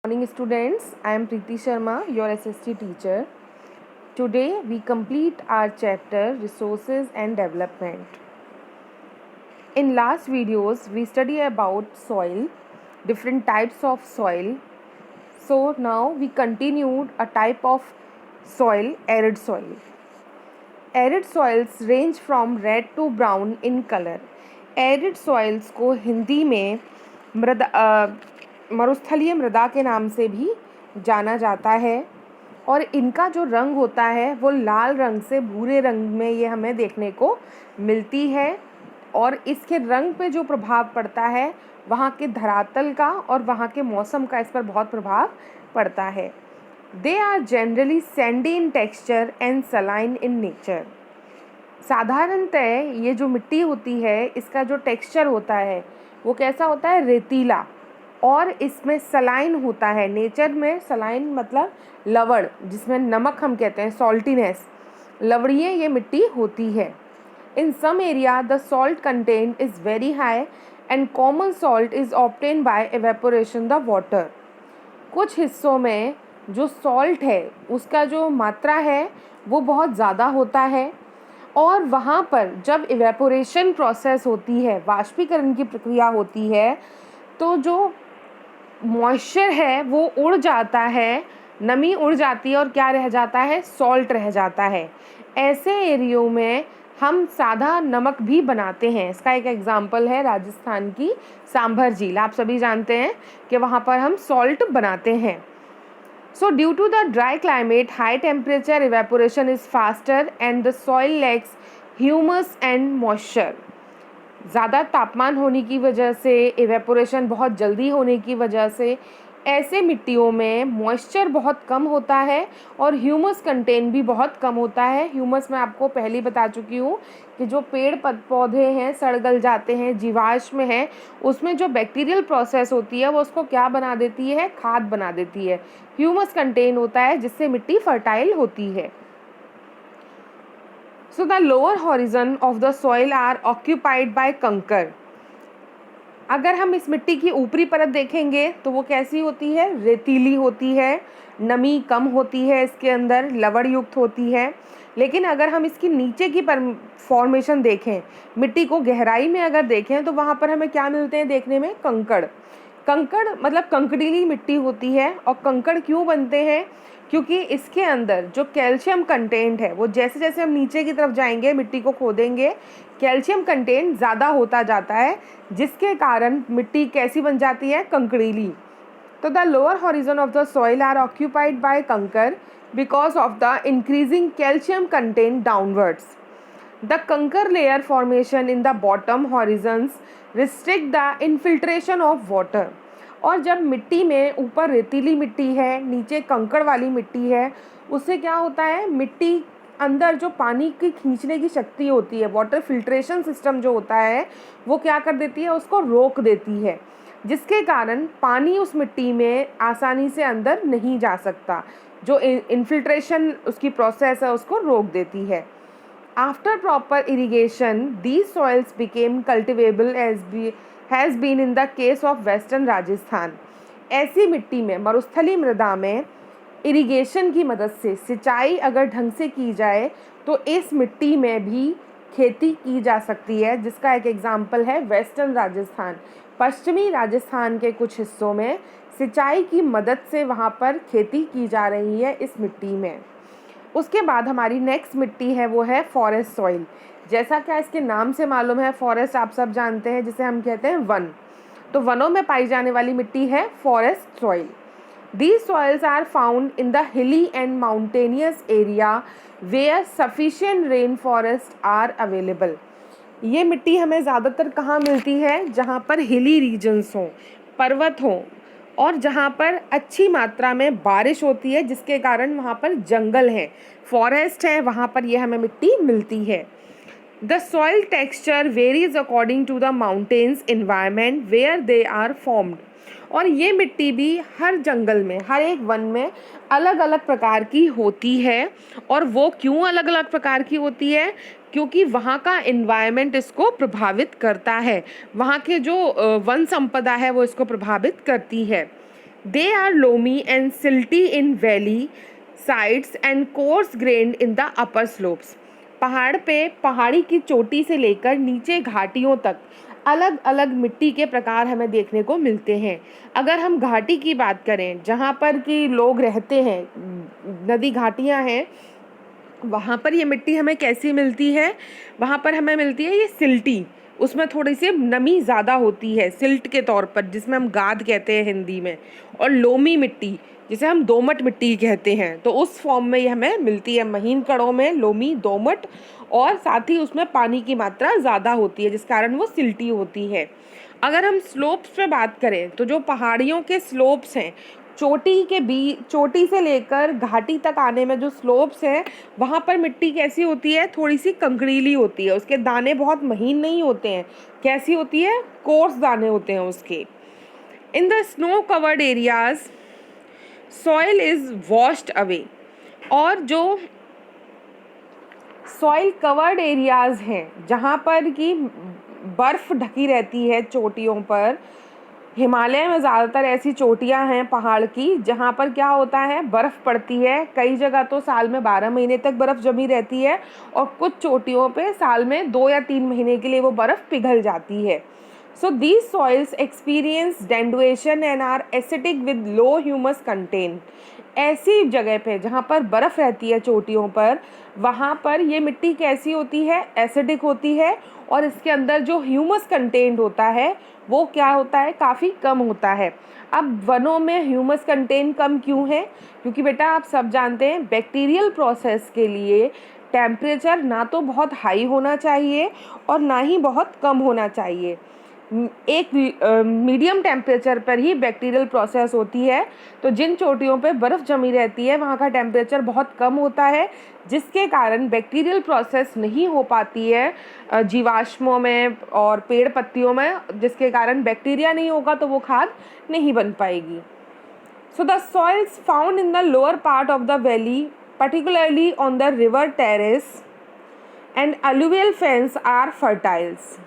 Morning students, I am Preeti Sharma, your SST teacher. Today we complete our chapter Resources and Development. In last videos we study about soil, different types of soil. So now we continued a type of soil, arid soil. Arid soils range from red to brown in color. Arid soils को हिंदी में मरुस्थलीय मृदा के नाम से भी जाना जाता है और इनका जो रंग होता है वो लाल रंग से भूरे रंग में ये हमें देखने को मिलती है और इसके रंग पे जो प्रभाव पड़ता है वहाँ के धरातल का और वहाँ के मौसम का इस पर बहुत प्रभाव पड़ता है. They are generally sandy in texture and saline in nature. साधारणतः ये जो मिट्टी होती है इसका जो टेक्सचर होता है वो कैसा होता है, रेतीला, और इसमें सलाइन होता है. नेचर में सलाइन मतलब लवण, जिसमें नमक हम कहते हैं, सॉल्टीनेस, लवणीय ये मिट्टी होती है. In some area the salt content is very high and common salt is obtain by evaporation the water. कुछ हिस्सों में जो सॉल्ट है उसका जो मात्रा है वो बहुत ज़्यादा होता है और वहाँ पर जब इवेपोरेशन प्रोसेस होती है, वाष्पीकरण की प्रक्रिया होती है, तो जो मॉइस्चर है वो उड़ जाता है, नमी उड़ जाती है और क्या रह जाता है, सॉल्ट रह जाता है. ऐसे एरियो में हम सादा नमक भी बनाते हैं. इसका एक एग्जांपल है राजस्थान की सांभर झील. आप सभी जानते हैं कि वहाँ पर हम सॉल्ट बनाते हैं. So due to the dry climate, high temperature evaporation is faster and the soil lacks humus and moisture. ज़्यादा तापमान होने की वजह से, evaporation बहुत जल्दी होने की वजह से ऐसे मिट्टियों में मॉइस्चर बहुत कम होता है और ह्यूमस कंटेंट भी बहुत कम होता है. ह्यूमस मैं आपको पहले ही बता चुकी हूँ कि जो पेड़ पौधे हैं सड़ गल जाते हैं, जीवाश्म है, उसमें जो बैक्टीरियल प्रोसेस होती है वो उसको क्या बना देती है, खाद बना देती है. ह्यूमस कंटेंट होता है जिससे मिट्टी फर्टाइल होती है. So the lower horizon of the soil are occupied by कंकर. अगर हम इस मिट्टी की ऊपरी परत देखेंगे तो वो कैसी होती है, रेतीली होती है, नमी कम होती है, इसके अंदर लवण युक्त होती है. लेकिन अगर हम इसकी नीचे की फॉर्मेशन देखें, मिट्टी को गहराई में अगर देखें तो वहाँ पर हमें क्या मिलते हैं देखने में, कंकड़. कंकड़ मतलब कंकड़ीली मिट्टी होती है. और कंकड़ क्यों बनते हैं, क्योंकि इसके अंदर जो कैल्शियम कंटेंट है वो जैसे जैसे हम नीचे की तरफ जाएंगे, मिट्टी को खोदेंगे, कैल्शियम कंटेंट ज़्यादा होता जाता है, जिसके कारण मिट्टी कैसी बन जाती है, कंकड़ीली. तो the lower horizon of the soil are occupied by kankar because of the increasing calcium content downwards. The kankar layer formation in the bottom horizons restrict the infiltration of water. और जब मिट्टी में ऊपर रेतीली मिट्टी है, नीचे कंकड़ वाली मिट्टी है, उससे क्या होता है, मिट्टी अंदर जो पानी की खींचने की शक्ति होती है, वाटर फिल्ट्रेशन सिस्टम जो होता है वो क्या कर देती है, उसको रोक देती है, जिसके कारण पानी उस मिट्टी में आसानी से अंदर नहीं जा सकता. जो इनफिल्ट्रेशन उसकी प्रोसेस है उसको रोक देती है. After proper irrigation these soils became cultivable has been in the case of western Rajasthan. ऐसी मिट्टी में, मरुस्थलीय मृदा में इरिगेशन की मदद से सिंचाई अगर ढंग से की जाए तो इस मिट्टी में भी खेती की जा सकती है, जिसका एक एग्जाम्पल है वेस्टर्न राजस्थान. पश्चिमी राजस्थान के कुछ हिस्सों में सिंचाई की मदद से वहाँ पर खेती की जा रही है इस मिट्टी में. उसके बाद हमारी नेक्स्ट मिट्टी है वो है फॉरेस्ट सॉइल. जैसा क्या इसके नाम से मालूम है, फॉरेस्ट आप सब जानते हैं जिसे हम कहते हैं वन. तो वनों में पाई जाने वाली मिट्टी है forest soil. These soils are found in the hilly and mountainous area where sufficient rainforests are available. ये मिट्टी हमें ज़्यादातर कहाँ मिलती है, जहाँ पर हिली रीजन्स हों, पर्वत हों, और जहाँ पर अच्छी मात्रा में बारिश होती है, जिसके कारण वहाँ पर जंगल है, फॉरेस्ट है, वहाँ पर ये हमें मिट्टी मिलती है. The soil texture varies according to the mountains environment where they are formed. और ये मिट्टी भी हर जंगल में, हर एक वन में अलग अलग प्रकार की होती है. और वो क्यों अलग अलग प्रकार की होती है, क्योंकि वहाँ का इन्वायरमेंट इसको प्रभावित करता है, वहाँ के जो वन संपदा है वो इसको प्रभावित करती है. They are loamy and silty in valley sides and coarse grained in the upper slopes. पहाड़ पे पहाड़ी की चोटी से लेकर नीचे घाटियों तक अलग अलग मिट्टी के प्रकार हमें देखने को मिलते हैं। अगर हम घाटी की बात करें, जहाँ पर कि लोग रहते हैं, नदी घाटियाँ हैं, वहाँ पर ये मिट्टी हमें कैसी मिलती है? वहाँ पर हमें मिलती है ये सिल्टी, उसमें थोड़ी सी नमी ज़्यादा होती है सिल्ट के तौर पर, जिसमें हम गाद कहते हैं हिंदी में, और लोमी मिट्टी जिसे हम दोमट मिट्टी कहते हैं, तो उस फॉर्म में ये हमें मिलती है, महीन कणों में लोमी, दोमट, और साथ ही उसमें पानी की मात्रा ज़्यादा होती है जिस कारण वो सिल्टी होती है। अगर हम स्लोप्स पे बात करें तो जो पहाड़ियों के स्लोप्स हैं, चोटी से लेकर घाटी तक आने में जो स्लोप्स हैं, वहाँ पर मिट्टी कैसी होती है? थोड़ी सी कंकरीली होती है, उसके दाने बहुत महीन नहीं होते हैं। कैसी होती है? कोर्स दाने होते हैं उसके। In the snow covered areas soil is washed away, और जो सॉइल कवर्ड एरियाज़ हैं जहाँ पर कि बर्फ़ ढकी रहती है चोटियों पर, हिमालय में ज़्यादातर ऐसी चोटियाँ हैं पहाड़ की जहाँ पर क्या होता है, बर्फ़ पड़ती है। कई जगह तो साल में 12 महीने तक बर्फ़ जमी रहती है, और कुछ चोटियों पे साल में 2 या 3 महीने के लिए वो बर्फ़ पिघल जाती है। So these soils experience denudation and are acidic with low humus content. ऐसी जगह पे जहाँ पर बर्फ़ रहती है चोटियों पर, वहाँ पर ये मिट्टी कैसी होती है? एसिडिक होती है, और इसके अंदर जो ह्यूमस कंटेंट होता है वो क्या होता है? काफ़ी कम होता है। अब वनों में ह्यूमस कंटेंट कम क्यों है? क्योंकि बेटा आप सब जानते हैं बैक्टीरियल प्रोसेस के लिए टेम्परेचर ना तो बहुत हाई होना चाहिए और ना ही बहुत कम होना चाहिए। एक मीडियम टेम्परेचर पर ही बैक्टीरियल प्रोसेस होती है। तो जिन चोटियों पे बर्फ़ जमी रहती है वहाँ का टेम्परेचर बहुत कम होता है, जिसके कारण बैक्टीरियल प्रोसेस नहीं हो पाती है जीवाश्मों में और पेड़ पत्तियों में, जिसके कारण बैक्टीरिया नहीं होगा तो वो खाद नहीं बन पाएगी। So the soils found in the lower part of the valley, particularly on the river terrace and alluvial fens are fertiles.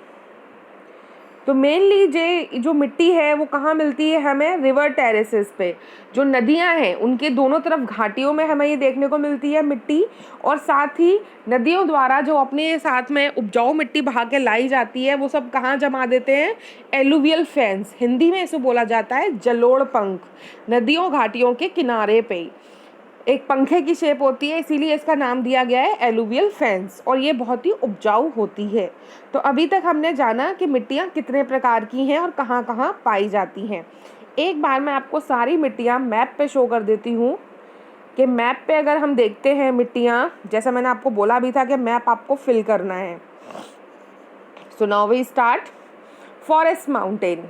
तो मेनली जो मिट्टी है वो कहाँ मिलती है हमें? रिवर टेरेसेस पे, जो नदियाँ हैं उनके दोनों तरफ घाटियों में हमें ये देखने को मिलती है मिट्टी, और साथ ही नदियों द्वारा जो अपने साथ में उपजाऊ मिट्टी बहा के लाई जाती है वो सब कहाँ जमा देते हैं? एलुवियल फेंस, हिंदी में इसे बोला जाता है जलोढ़ पंख, नदियों घाटियों के किनारे पे एक पंखे की शेप होती है, इसीलिए इसका नाम दिया गया है एलुवियल फेंस, और ये बहुत ही उपजाऊ होती है। तो अभी तक हमने जाना कि मिट्टियाँ कितने प्रकार की हैं और कहाँ कहाँ पाई जाती हैं। एक बार मैं आपको सारी मिट्टियाँ मैप पे शो कर देती हूँ कि मैप पे अगर हम देखते हैं मिट्टियाँ, जैसा मैंने आपको बोला भी था कि मैप आपको फिल करना है। So now we start. Forest mountain.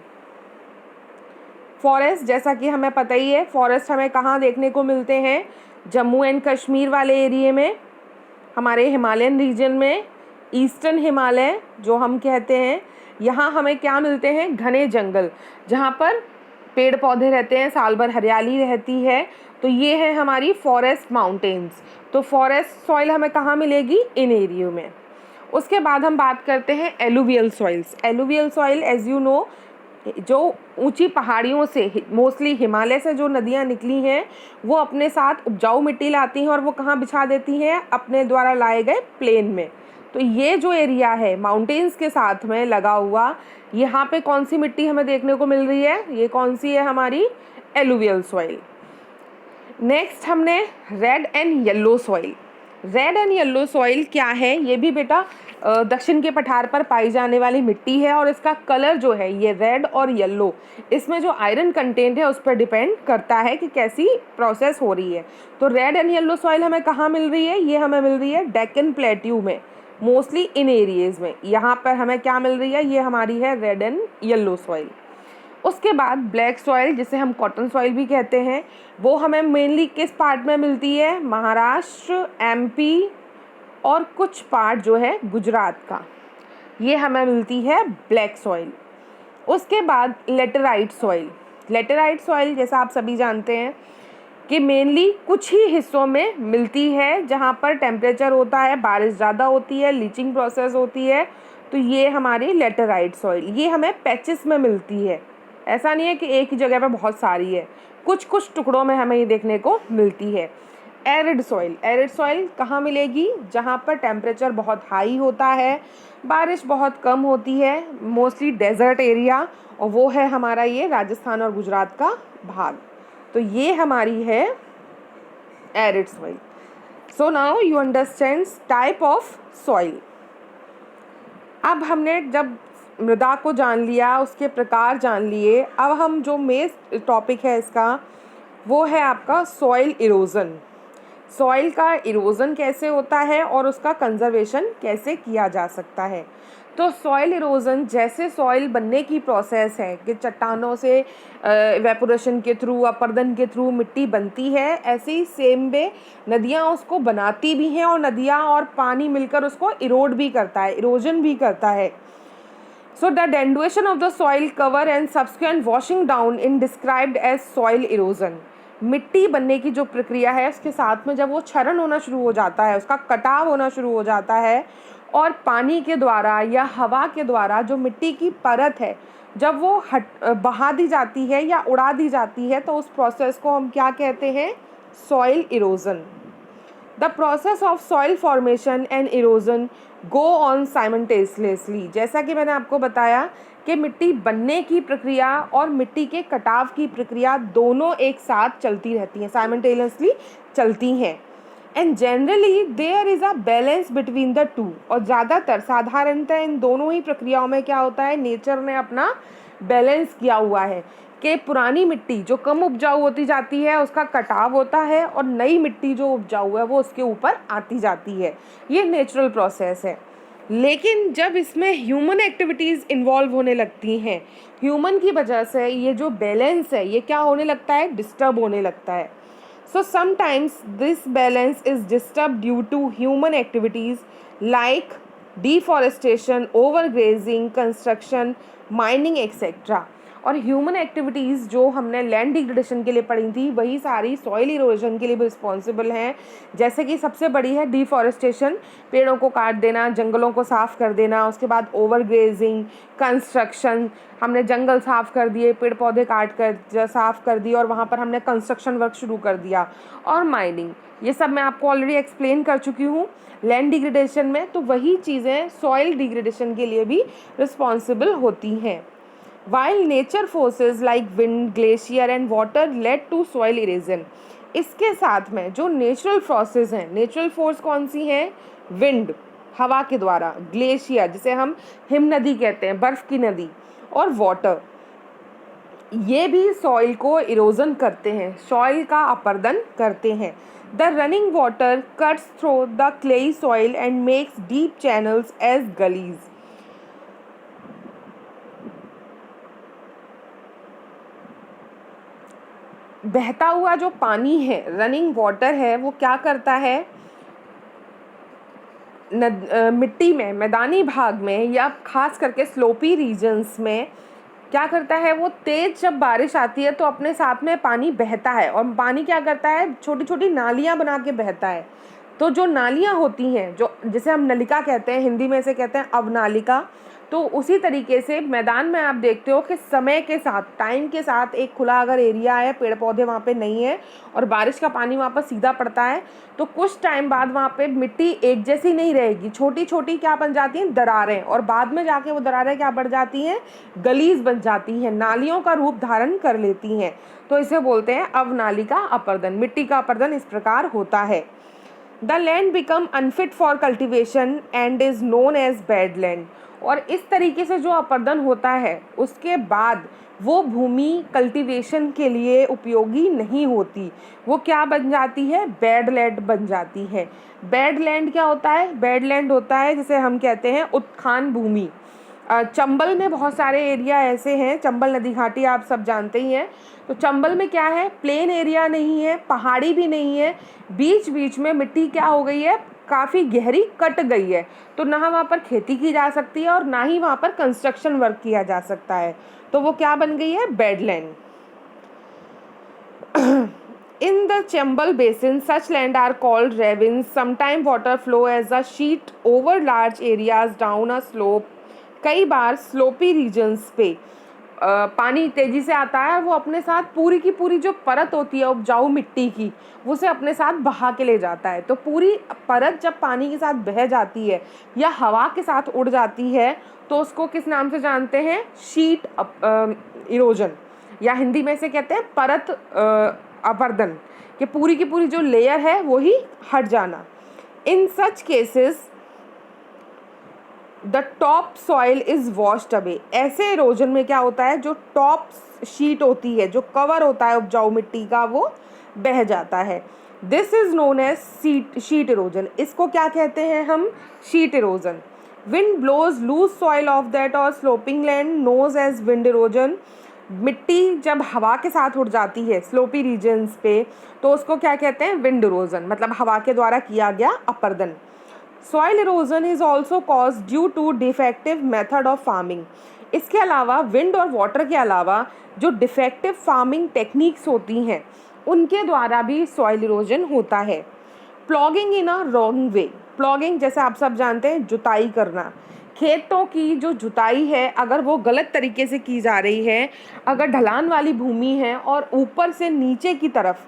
Forest, जैसा कि हमें पता ही है, फॉरेस्ट हमें कहाँ देखने को मिलते हैं? जम्मू एंड कश्मीर वाले एरिए में, हमारे हिमालयन रीजन में, ईस्टर्न हिमालय जो हम कहते हैं, यहाँ हमें क्या मिलते हैं? घने जंगल, जहाँ पर पेड़ पौधे रहते हैं, साल भर हरियाली रहती है। तो ये है हमारी फॉरेस्ट माउंटेन्स। तो फॉरेस्ट सॉइल हमें कहाँ मिलेगी? इन एरियो में। उसके बाद हम बात करते हैं alluvial soils. Alluvial soil as you know, जो ऊंची पहाड़ियों से, मोस्टली हिमालय से जो नदियां निकली हैं वो अपने साथ उपजाऊ मिट्टी लाती हैं और वो कहाँ बिछा देती हैं? अपने द्वारा लाए गए प्लेन में। तो ये जो एरिया है माउंटेन्स के साथ में लगा हुआ, यहाँ पे कौन सी मिट्टी हमें देखने को मिल रही है? ये कौन सी है? हमारी एलुवियल सॉइल। नेक्स्ट हमने red and yellow soil. Red and yellow soil क्या है? ये भी बेटा दक्षिण के पठार पर पाई जाने वाली मिट्टी है, और इसका कलर जो है ये रेड और येलो, इसमें जो आयरन कंटेंट है उस पर डिपेंड करता है कि कैसी प्रोसेस हो रही है। तो रेड एंड येलो सॉइल हमें कहाँ मिल रही है? ये हमें मिल रही है डेक्कन प्लेट्यू में, मोस्टली इन एरिएज में। यहाँ पर हमें क्या मिल रही है? ये हमारी है रेड एंड येलो सॉइल। उसके बाद ब्लैक सॉइल, जिसे हम कॉटन सॉइल भी कहते हैं, वो हमें मेनली किस पार्ट में मिलती है? महाराष्ट्र, एमपी और कुछ पार्ट जो है गुजरात का, ये हमें मिलती है ब्लैक सॉइल। उसके बाद लेटेराइट सॉइल। लेटेराइट सॉइल जैसा आप सभी जानते हैं कि मेनली कुछ ही हिस्सों में मिलती है जहाँ पर टेम्परेचर होता है, बारिश ज़्यादा होती है, लीचिंग प्रोसेस होती है। तो ये हमारी लेटेराइट सॉइल, ये हमें पैचेस में मिलती है। ऐसा नहीं है कि एक ही जगह पे बहुत सारी है, कुछ कुछ टुकड़ों में हमें ये देखने को मिलती है। एरिड सॉइल कहाँ मिलेगी? जहाँ पर टेम्परेचर बहुत हाई होता है, बारिश बहुत कम होती है, मोस्टली डेजर्ट एरिया, और वो है हमारा ये राजस्थान और गुजरात का भाग। तो ये हमारी है arid soil. So now you understand type of soil. अब हमने जब मृदा को जान लिया, उसके प्रकार जान लिए, अब हम जो मेन टॉपिक है इसका वो है आपका सॉइल इरोज़न। सॉइल का इरोज़न कैसे होता है और उसका कंजर्वेशन कैसे किया जा सकता है। तो सॉइल इरोज़न जैसे सॉइल बनने की प्रोसेस है कि चट्टानों से इवेपोरेशन के थ्रू, अपरदन के थ्रू मिट्टी बनती है, ऐसे ही सेम वे नदियाँ उसको बनाती भी हैं और नदियाँ और पानी मिलकर उसको इरोड भी करता है, इरोजन भी करता है। So the denudation of the soil cover and subsequent washing down in described as soil erosion। मिट्टी बनने की जो प्रक्रिया है उसके साथ में जब वो क्षरण होना शुरू हो जाता है, उसका कटाव होना शुरू हो जाता है, और पानी के द्वारा या हवा के द्वारा जो मिट्टी की परत है जब वो बहा दी जाती है या उड़ा दी जाती है, तो उस प्रोसेस को हम क्या कहते हैं? Soil erosion. The process of soil formation and erosion go on simultaneously. जैसा कि मैंने आपको बताया कि मिट्टी बनने की प्रक्रिया और मिट्टी के कटाव की प्रक्रिया दोनों एक साथ चलती रहती हैं, साइमल्टेनियसली चलती हैं। And generally there is a balance between the two. और ज़्यादातर साधारणतः इन दोनों ही प्रक्रियाओं में क्या होता है? नेचर ने अपना बैलेंस किया हुआ है कि पुरानी मिट्टी जो कम उपजाऊ होती जाती है उसका कटाव होता है, और नई मिट्टी जो उपजाऊ है वो उसके ऊपर आती जाती है। ये नेचुरल प्रोसेस है। लेकिन जब इसमें ह्यूमन एक्टिविटीज़ इन्वॉल्व होने लगती हैं, ह्यूमन की वजह से ये जो बैलेंस है ये क्या होने लगता है? डिस्टर्ब होने लगता है। So sometimes this balance is disturb due to human activities like deforestation, overgrazing, construction, mining etcetera. और ह्यूमन एक्टिविटीज़ जो हमने लैंड डिग्रेडेशन के लिए पढ़ी थी वही सारी सॉइल इरोजन के लिए भी रिस्पॉन्सिबल हैं। जैसे कि सबसे बड़ी है डिफॉरेस्टेशन, पेड़ों को काट देना, जंगलों को साफ़ कर देना, उसके बाद ओवरग्रेजिंग, कंस्ट्रक्शन, हमने जंगल साफ़ कर दिए, पेड़ पौधे काट कर साफ़ कर दिए और वहाँ पर हमने कंस्ट्रक्शन वर्क शुरू कर दिया, और माइनिंग। ये सब मैं आपको ऑलरेडी एक्सप्लेन कर चुकी हूँ लैंड डिग्रेडेशन में। तो वही चीज़ें सॉइल डिग्रेडेशन के लिए भी रिस्पॉन्सिबल होती हैं। While nature forces like wind, glacier and water led to soil erosion। इसके साथ में जो नेचुरल फोर्सेस हैं, नेचुरल फोर्स कौन सी हैं? विंड, हवा के द्वारा, ग्लेशियर जिसे हम हिम नदी कहते हैं, बर्फ़ की नदी, और वाटर, ये भी सॉइल को इरोजन करते हैं, सॉइल का अपरदन करते हैं। The running water cuts through the clayey soil and makes deep channels as gullies. बहता हुआ जो पानी है, रनिंग वाटर है, वो क्या करता है? मिट्टी में, मैदानी भाग में या खास करके स्लोपी रीजन्स में क्या करता है? वो तेज़ जब बारिश आती है तो अपने साथ में पानी बहता है, और पानी क्या करता है? छोटी छोटी नालियाँ बना के बहता है। तो जो नालियाँ होती हैं, जो जिसे हम नलिका कहते हैं, हिंदी में इसे कहते हैं अवनालिका। तो उसी तरीके से मैदान में आप देखते हो कि समय के साथ, टाइम के साथ, एक खुला अगर एरिया है, पेड़ पौधे वहाँ पे नहीं है और बारिश का पानी वहाँ पर सीधा पड़ता है, तो कुछ टाइम बाद वहाँ पे मिट्टी एक जैसी नहीं रहेगी, छोटी छोटी क्या बन जाती हैं? दरारें, और बाद में जाके वो दरारें क्या बढ़ जाती हैं? गलीज बन जाती हैं, नालियों का रूप धारण कर लेती हैं। तो इसे बोलते हैं अवनालिका अपरदन। मिट्टी का अपरदन इस प्रकार होता है। The land become unfit for cultivation and is known as bad land. और इस तरीके से जो अपरदन होता है उसके बाद वो भूमि कल्टीवेशन के लिए उपयोगी नहीं होती, वो क्या बन जाती है? बैड लैंड बन जाती है। बैड लैंड क्या होता है? बैड लैंड होता है जिसे हम कहते हैं उत्खान भूमि। चंबल में बहुत सारे एरिया ऐसे हैं, चंबल नदी घाटी आप सब जानते ही हैं। तो चंबल में क्या है? प्लेन एरिया नहीं है, पहाड़ी भी नहीं है, बीच बीच में मिट्टी क्या हो गई है? काफ़ी गहरी कट गई है। तो ना वहाँ पर खेती की जा सकती है और ना ही वहाँ पर कंस्ट्रक्शन वर्क किया जा सकता है। तो वो क्या बन गई है? Badland. In the Chambal Basin, such land are called ravines. Sometimes water flow as a sheet over large areas down a slope। कई बार स्लोपी रीजन्स पे पानी तेज़ी से आता है, वो अपने साथ पूरी की पूरी जो परत होती है उपजाऊ मिट्टी की, वो उसे अपने साथ बहा के ले जाता है। तो पूरी परत जब पानी के साथ बह जाती है या हवा के साथ उड़ जाती है, तो उसको किस नाम से जानते हैं? शीट इरोजन, या हिंदी में इसे कहते हैं परत अपरदन, कि पूरी की पूरी जो लेयर है वो ही हट जाना। In such cases the top soil is washed away. ऐसे इरोजन में क्या होता है, जो टॉप शीट होती है, जो कवर होता है उपजाऊ मिट्टी का, वो बह जाता है। This is known as sheet erosion. इसको क्या कहते हैं हम? Sheet erosion. Wind blows loose soil off that और sloping land knows as wind erosion. मिट्टी जब हवा के साथ उड़ जाती है स्लोपी रीजन्स पे, तो उसको क्या कहते हैं? विंड इरोजन, मतलब हवा के द्वारा किया गया अपर्दन। Soil erosion is also cause due to defective method of farming. इसके अलावा विंड और वाटर के अलावा जो डिफेक्टिव फार्मिंग टेक्निक्स होती हैं, उनके द्वारा भी सॉइल इरोजन होता है। Plogging in a wrong way. Plogging, जैसे आप सब जानते हैं, जुताई करना। खेतों की जो जुताई है, अगर वो गलत तरीके से की जा रही है, अगर ढलान वाली भूमि है और ऊपर से नीचे की तरफ,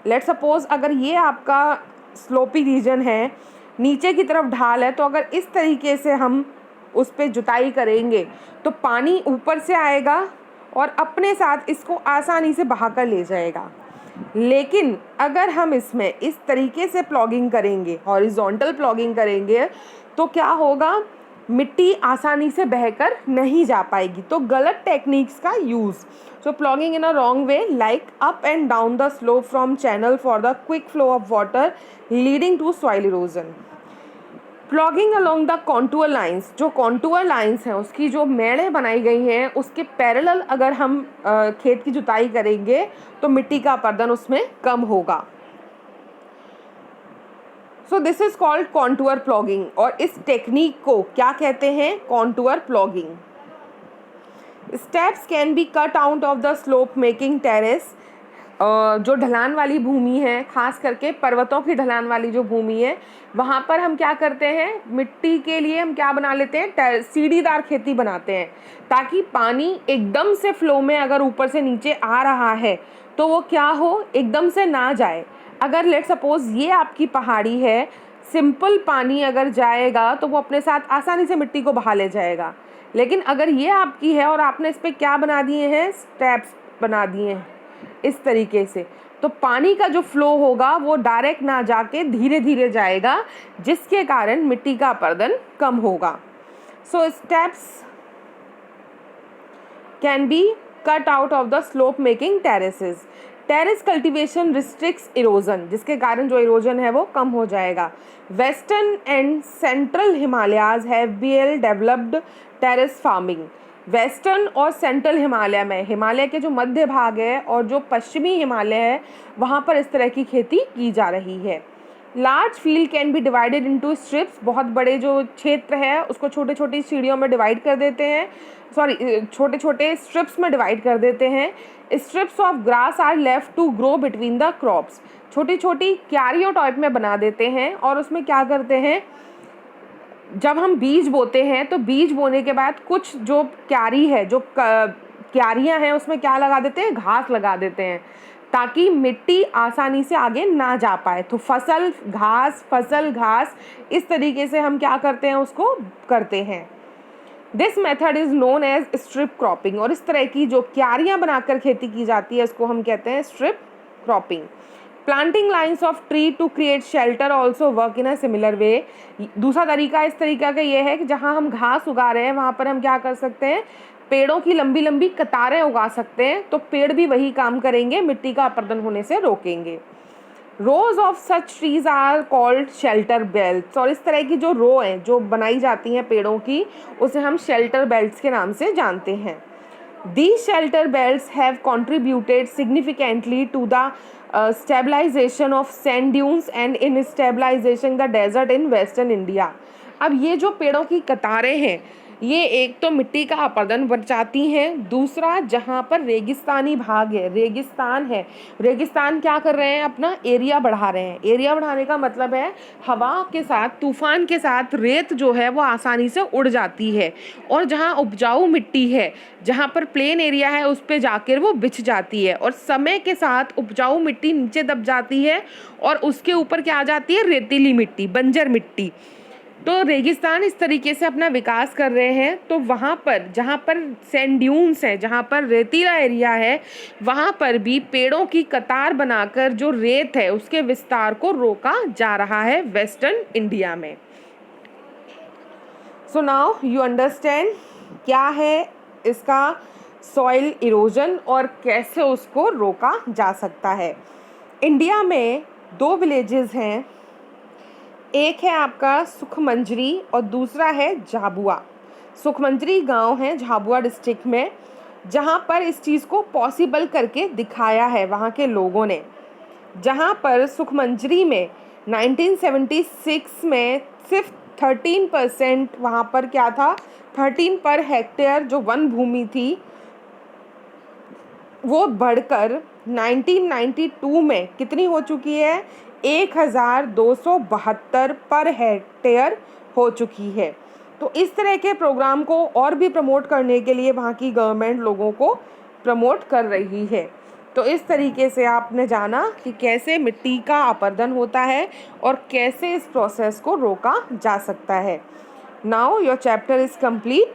लेट सपोज अगर ये आपका स्लोपी रीजन है, नीचे की तरफ ढाल है, तो अगर इस तरीके से हम उस पर जुताई करेंगे तो पानी ऊपर से आएगा और अपने साथ इसको आसानी से बहा कर ले जाएगा। लेकिन अगर हम इसमें इस तरीके से प्लॉगिंग करेंगे, हॉरिजॉन्टल प्लॉगिंग करेंगे, तो क्या होगा? मिट्टी आसानी से बहकर नहीं जा पाएगी। तो गलत टेक्निक्स का use. So ploughing in a wrong way, like up and down the slope from channel for the quick flow of water leading to soil erosion. Ploughing along the contour lines. जो contour lines हैं, उसकी जो मेड़ें बनाई गई हैं, उसके parallel अगर हम खेत की जुताई करेंगे तो मिट्टी का अपरदन उसमें कम होगा। So this is called contour ploughing. और इस टेक्निक को क्या कहते हैं? Contour ploughing. Steps can be cut out of the slope making terrace. जो ढलान वाली भूमि है, खास करके पर्वतों की ढलान वाली जो भूमि है, वहाँ पर हम क्या करते हैं? मिट्टी के लिए हम क्या बना लेते हैं? सीढ़ीदार खेती बनाते हैं, ताकि पानी एकदम से फ्लो में अगर ऊपर से नीचे आ रहा है तो वो क्या हो? एकदम से ना जाए। अगर लेट सपोज ये आपकी पहाड़ी है, सिंपल पानी अगर जाएगा तो वो अपने साथ आसानी से मिट्टी को बहा ले जाएगा। लेकिन अगर ये आपकी है और आपने इस पर क्या बना दिए हैं? स्टेप्स बना दिए हैं इस तरीके से, तो पानी का जो फ्लो होगा वो डायरेक्ट ना जाके धीरे धीरे जाएगा, जिसके कारण मिट्टी का अपरदन कम होगा। So steps can be cut out of the slope making terraces. Terrace cultivation restricts erosion, जिसके कारण जो इरोजन है वो कम हो जाएगा। Western and central Himalayas have been developed terrace farming. Western और सेंट्रल हिमालय में, हिमालय के जो मध्य भाग है और जो पश्चिमी हिमालय है, वहाँ पर इस तरह की खेती की जा रही है। Large field can be divided into strips. बहुत बड़े जो क्षेत्र है उसको छोटे छोटी सीढ़ियों में डिवाइड कर देते हैं, छोटे छोटे स्ट्रिप्स में डिवाइड कर देते हैं। Strips of grass are left to grow between the crops. छोटी छोटी क्यारियों टाइप में बना देते हैं और उसमें क्या करते हैं? जब हम बीज बोते हैं तो बीज बोने के बाद कुछ जो क्यारी है, जो क्यारियाँ हैं, उसमें क्या लगा देते हैं? घास लगा देते हैं, ताकि मिट्टी आसानी से आगे ना जा पाए। तो फसल घास, इस तरीके से हम क्या करते हैं? उसको करते हैं। This method is known as strip cropping. और इस तरह की जो क्यारियाँ बनाकर खेती की जाती है, इसको हम कहते हैं strip cropping. Planting lines of tree to create shelter also work in a similar way. दूसरा तरीका इस तरीका का ये है कि जहाँ हम घास उगा रहे हैं वहाँ पर हम क्या कर सकते हैं? पेड़ों की लंबी लंबी कतारें उगा सकते हैं, तो पेड़ भी वही काम करेंगे, मिट्टी का अपरदन होने से रोकेंगे। Rows of such trees are called shelter belts. और इस तरह की जो रो हैं जो बनाई जाती हैं पेड़ों की, उसे हम शेल्टर बेल्ट्स के नाम से जानते हैं। These shelter belts have contributed significantly to the stabilization of sand dunes and in stabilizing the desert in western India. अब ये जो पेड़ों की कतारें हैं, ये एक तो मिट्टी का अपरदन बचाती हैं, दूसरा जहाँ पर रेगिस्तानी भाग है, रेगिस्तान है, रेगिस्तान क्या कर रहे हैं, अपना एरिया बढ़ा रहे हैं। एरिया बढ़ाने का मतलब है हवा के साथ, तूफान के साथ रेत जो है वो आसानी से उड़ जाती है, और जहाँ उपजाऊ मिट्टी है, जहाँ पर प्लेन एरिया है, उस पे जाकर वो बिछ जाती है, और समय के साथ उपजाऊ मिट्टी नीचे दब जाती है और उसके ऊपर क्या आ जाती है, रेतीली मिट्टी, बंजर मिट्टी। तो रेगिस्तान इस तरीके से अपना विकास कर रहे हैं। तो वहाँ पर जहाँ पर सैंड ड्यून्स हैं, जहाँ पर रेतीला एरिया है, वहाँ पर भी पेड़ों की कतार बनाकर जो रेत है उसके विस्तार को रोका जा रहा है वेस्टर्न इंडिया में। सो नाउ यू अंडरस्टैंड क्या है इसका सॉइल इरोजन और कैसे उसको रोका जा सकता है। इंडिया में 2 विलेजेस हैं, एक है आपका सुखमंजरी और दूसरा है झाबुआ। सुखमंजरी गांव है झाबुआ डिस्ट्रिक्ट में, जहां पर इस चीज़ को पॉसिबल करके दिखाया है वहां के लोगों ने। जहां पर सुखमंजरी में 1976 में सिर्फ 13% वहाँ पर क्या था, 13 पर हेक्टेयर जो वन भूमि थी वो बढ़कर 1992 में कितनी हो चुकी है, 1272 पर हेक्टेयर हो चुकी है। तो इस तरह के प्रोग्राम को और भी प्रमोट करने के लिए वहाँ की गवर्नमेंट लोगों को प्रमोट कर रही है। तो इस तरीके से आपने जाना कि कैसे मिट्टी का अपरदन होता है और कैसे इस प्रोसेस को रोका जा सकता है। Now your chapter is complete.